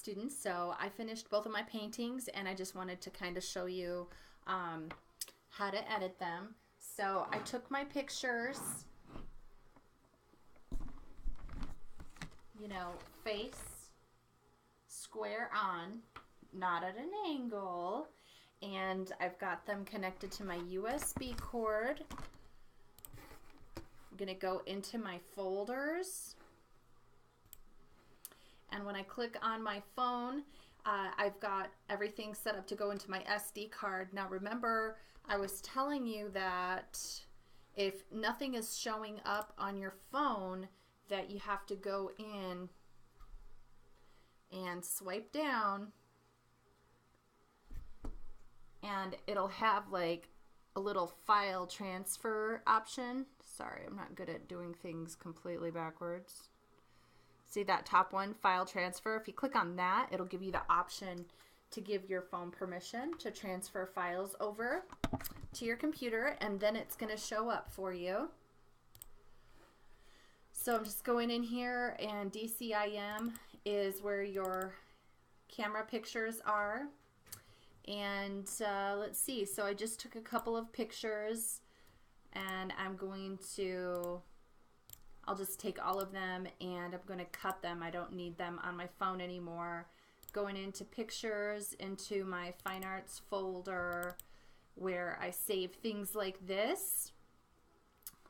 students, so I finished both of my paintings and I just wanted to kind of show you how to edit them. So I took my pictures, you know, face square on, not at an angle, and I've got them connected to my USB cord. I'm gonna go into my folders, and when I click on my phone, I've got everything set up to go into my SD card. Now remember, I was telling you that if nothing is showing up on your phone, that you have to go in and swipe down, and it'll have like a little file transfer option. Sorry, I'm not good at doing things completely backwards. See that top one, file transfer? If you click on that, it'll give you the option to give your phone permission to transfer files over to your computer, and then it's going to show up for you. So I'm just going in here, and DCIM is where your camera pictures are. And let's see, so I just took a couple of pictures, and I'll just take all of them and I'm going to cut them. I don't need them on my phone anymore. Going into pictures, into my Fine Arts folder where I save things like this.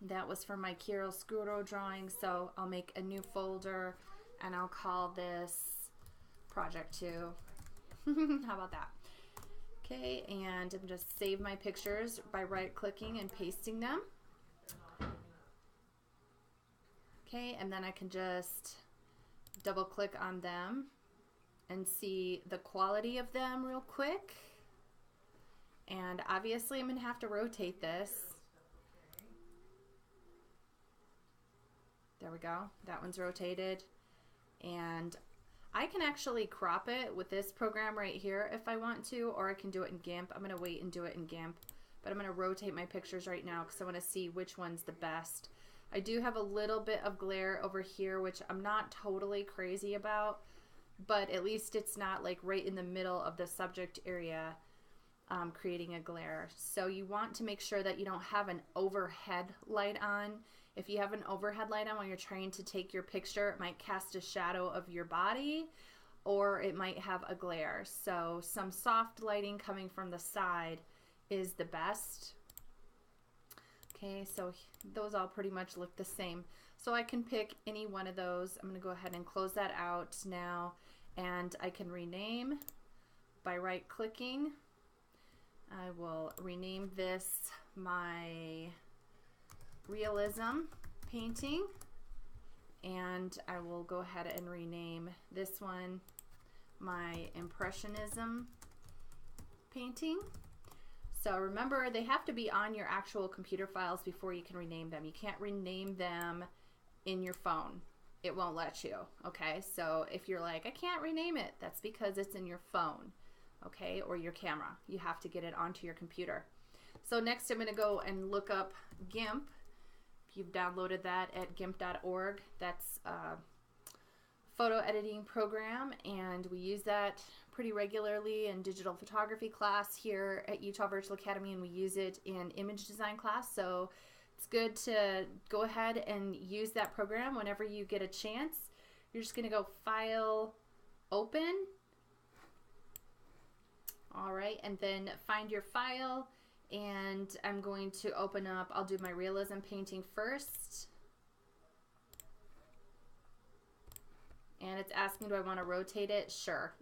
That was for my chiaroscuro drawing, so I'll make a new folder and I'll call this Project 2. How about that? Okay, and I'm just save my pictures by right-clicking and pasting them. Okay, and then I can just double-click on them and see the quality of them real quick. And obviously I'm going to have to rotate this. There we go. That one's rotated. And I can actually crop it with this program right here if I want to, or I can do it in GIMP. I'm going to wait and do it in GIMP, but I'm going to rotate my pictures right now because I want to see which one's the best. I do have a little bit of glare over here, which I'm not totally crazy about, but at least it's not like right in the middle of the subject area creating a glare. So you want to make sure that you don't have an overhead light on. If you have an overhead light on when you're trying to take your picture, it might cast a shadow of your body, or it might have a glare. So some soft lighting coming from the side is the best. Okay, so those all pretty much look the same. So I can pick any one of those. I'm going to go ahead and close that out now, and I can rename by right-clicking. I will rename this my realism painting, and I will go ahead and rename this one my impressionism painting. So remember, they have to be on your actual computer files before you can rename them. You can't rename them in your phone. It won't let you, okay? So if you're like, I can't rename it, that's because it's in your phone, okay, or your camera. You have to get it onto your computer. So next I'm going to go and look up GIMP. If you've downloaded that at gimp.org, that's a photo editing program, and we use that pretty regularly in digital photography class here at Utah Virtual Academy, and we use it in image design class. So it's good to go ahead and use that program whenever you get a chance. You're just going to go File, Open. All right, and then find your file, and I'm going to open up, I'll do my realism painting first. And it's asking, do I want to rotate it? Sure.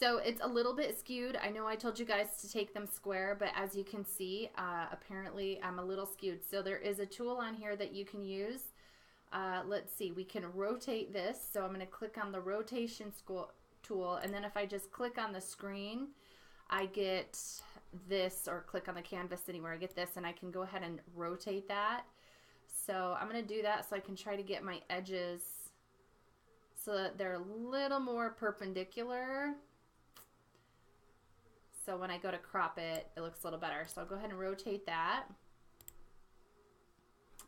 So it's a little bit skewed. I know I told you guys to take them square, but as you can see, apparently I'm a little skewed. So there is a tool on here that you can use. Let's see, we can rotate this. So I'm going to click on the rotation tool, and then if I just click on the screen, I get this, or click on the canvas anywhere, I get this, and I can go ahead and rotate that. So I'm going to do that so I can try to get my edges so that they're a little more perpendicular. So when I go to crop it, it looks a little better. So I'll go ahead and rotate that.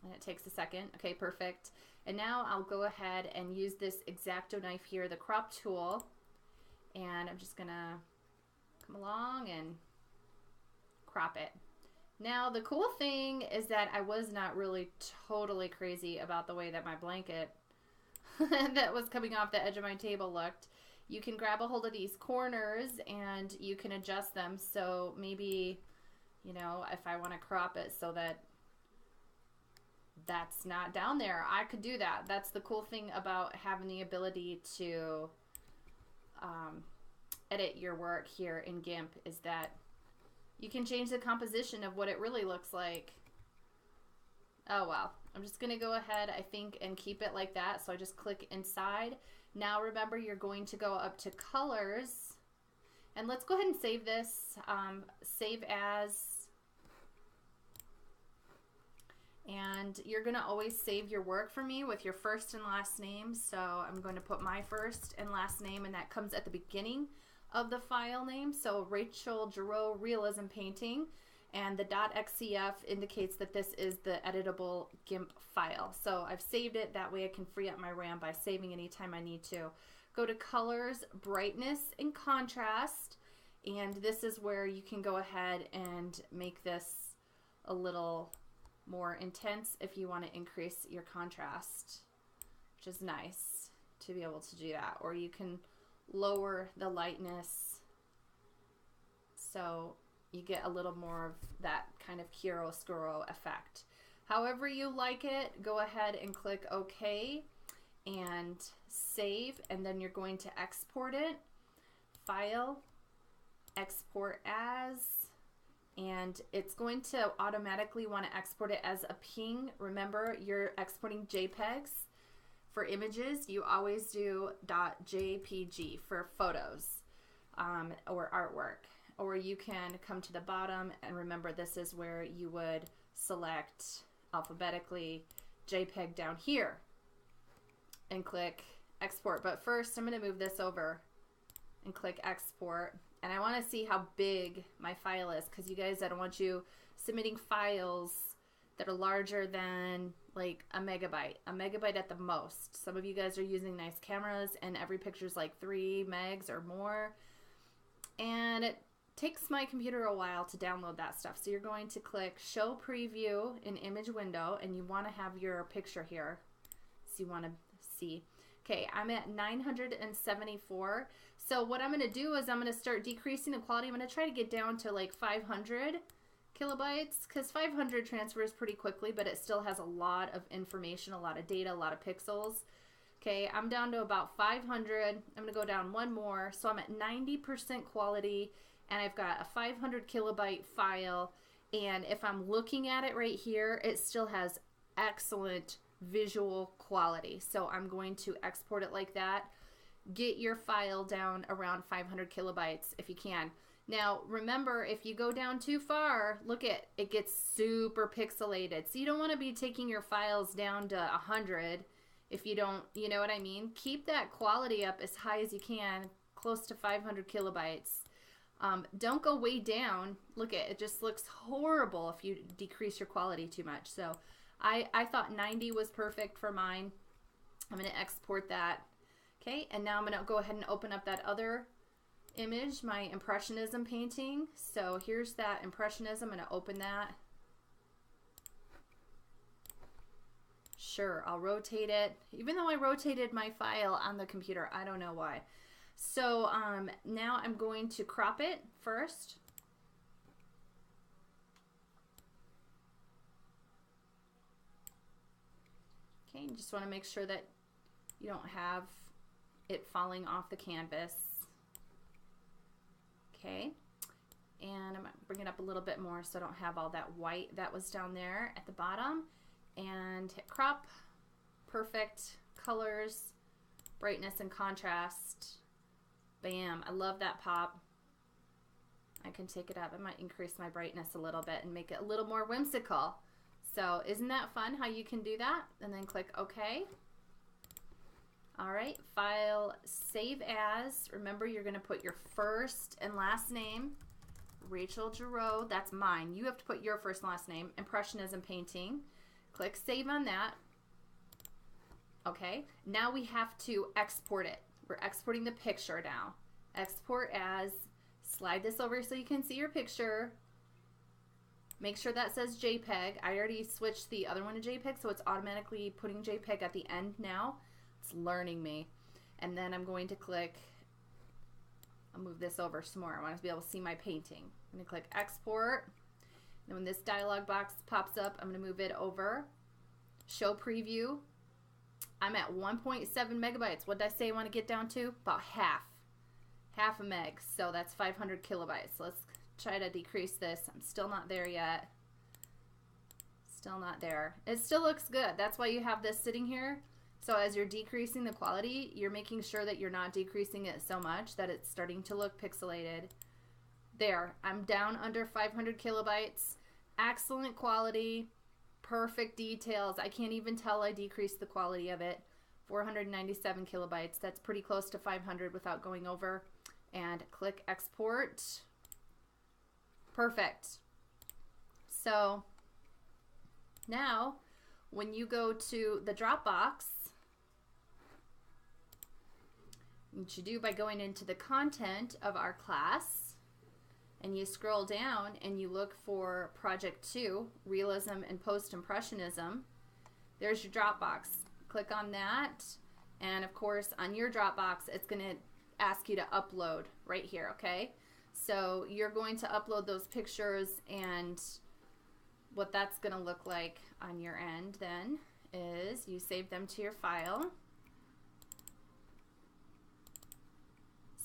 And it takes a second. Okay, perfect. And now I'll go ahead and use this X-Acto knife here, the crop tool, and I'm just gonna come along and crop it. Now the cool thing is that I was not really totally crazy about the way that my blanket that was coming off the edge of my table looked. You can grab a hold of these corners and you can adjust them, so maybe, you know, if I want to crop it so that that's not down there, I could do that. That's the cool thing about having the ability to edit your work here in GIMP, is that you can change the composition of what it really looks like. Oh well, I'm just gonna go ahead, I think, and keep it like that. So I just click inside. Now remember, you're going to go up to colors, and let's go ahead and save this, save as, and you're gonna always save your work for me with your first and last name. So I'm going to put my first and last name, and that comes at the beginning of the file name. So Rachel Girot Realism Painting, and the .xcf indicates that this is the editable GIMP file. So I've saved it, that way I can free up my RAM by saving anytime I need to. Go to colors, brightness, and contrast, and this is where you can go ahead and make this a little more intense if you want to increase your contrast, which is nice to be able to do that. Or you can lower the lightness so you get a little more of that kind of chiaroscuro effect. However you like it, go ahead and click OK and save, and then you're going to export it. File, export as, and it's going to automatically want to export it as a PNG. Remember, you're exporting JPEGs. For images, you always do .jpg for photos or artwork. Or you can come to the bottom, and remember, this is where you would select alphabetically JPEG down here and click export. But first I'm going to move this over and click export, and I want to see how big my file is, because you guys, I don't want you submitting files that are larger than like a megabyte at the most. Some of you guys are using nice cameras and every picture is like 3 megs or more, and it takes my computer a while to download that stuff. So you're going to click show preview in image window, and you want to have your picture here, so you want to see. Okay, I'm at 974. So what I'm going to do is I'm going to start decreasing the quality. I'm going to try to get down to like 500 kilobytes, because 500 transfers pretty quickly, but it still has a lot of information, a lot of data, a lot of pixels. Okay, I'm down to about 500. I'm going to go down one more. So I'm at 90% quality, and I've got a 500 kilobyte file. And if I'm looking at it right here, it still has excellent visual quality. So I'm going to export it like that. Get your file down around 500 kilobytes if you can. Now remember, if you go down too far, look at it gets super pixelated. So you don't want to be taking your files down to 100 if you don't, you know what I mean? Keep that quality up as high as you can, close to 500 kilobytes. Don't go way down. Look at it, just looks horrible if you decrease your quality too much. So I thought 90 was perfect for mine. I'm going to export that. Okay, and now I'm going to go ahead and open up that other image, my Impressionism painting. So here's that Impressionism. I'm going to open that. Sure, I'll rotate it, even though I rotated my file on the computer. I don't know why. So now I'm going to crop it first. Okay, you just want to make sure that you don't have it falling off the canvas. Okay, and I'm going to bring it up a little bit more so I don't have all that white that was down there at the bottom. And hit crop. Perfect. Colors, brightness, and contrast. Bam. I love that pop. I can take it up. I might increase my brightness a little bit and make it a little more whimsical. So isn't that fun how you can do that? And then click OK. All right, file, save as. Remember, you're going to put your first and last name. Rachel Girot, that's mine. You have to put your first and last name. Impressionism painting. Click save on that. Okay, now we have to export it. We're exporting the picture now. Export as, slide this over so you can see your picture. Make sure that says JPEG. I already switched the other one to JPEG, so it's automatically putting JPEG at the end now. It's learning me. And then I'm going to click, I'll move this over some more. I want to be able to see my painting. I'm going to click export. And when this dialog box pops up, I'm going to move it over. Show preview. I'm at 1.7 megabytes. What did I say I want to get down to? About half a meg. So that's 500 kilobytes. Let's try to decrease this. I'm still not there yet. Still not there. It still looks good. That's why you have this sitting here. So as you're decreasing the quality, you're making sure that you're not decreasing it so much that it's starting to look pixelated. There, I'm down under 500 kilobytes. Excellent quality. Perfect details. I can't even tell I decreased the quality of it. 497 kilobytes. That's pretty close to 500 without going over. And click export. Perfect. So now when you go to the Dropbox, what you do by going into the content of our class, and you scroll down and you look for Project 2, Realism and Post-Impressionism, there's your Dropbox. Click on that, and of course on your Dropbox it's going to ask you to upload right here, okay? So you're going to upload those pictures, and what that's going to look like on your end then is you save them to your file.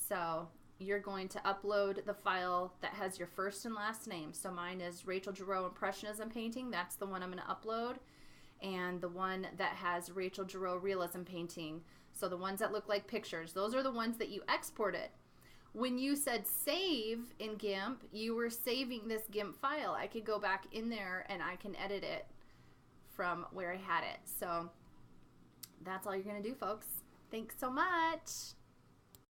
So you're going to upload the file that has your first and last name. So mine is Rachel Girot Impressionism Painting. That's the one I'm going to upload. And the one that has Rachel Girot Realism Painting. So the ones that look like pictures, those are the ones that you exported. When you said save in GIMP, you were saving this GIMP file. I could go back in there and I can edit it from where I had it. So that's all you're going to do, folks. Thanks so much.